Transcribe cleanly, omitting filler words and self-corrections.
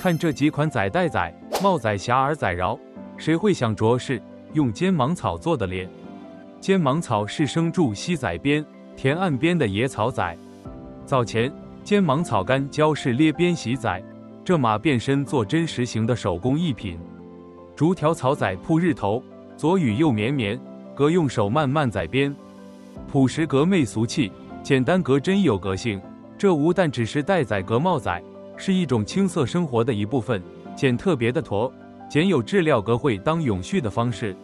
看这几款仔带仔、帽仔遐儿仔饶，谁会想着是用尖芒草做的咧？尖芒草是生住溪仔边、田岸边的野草仔。早前，尖芒草干胶是咧边洗仔，这马变身做真实型的手工艺品。竹条草仔铺日头，左与右绵绵，格用手慢慢仔边，朴实格媚俗气，简单格真有个性。这无但只是带仔格帽仔，是一种青涩生活的一部分。剪特别的坨，剪有质料格会当永续的方式。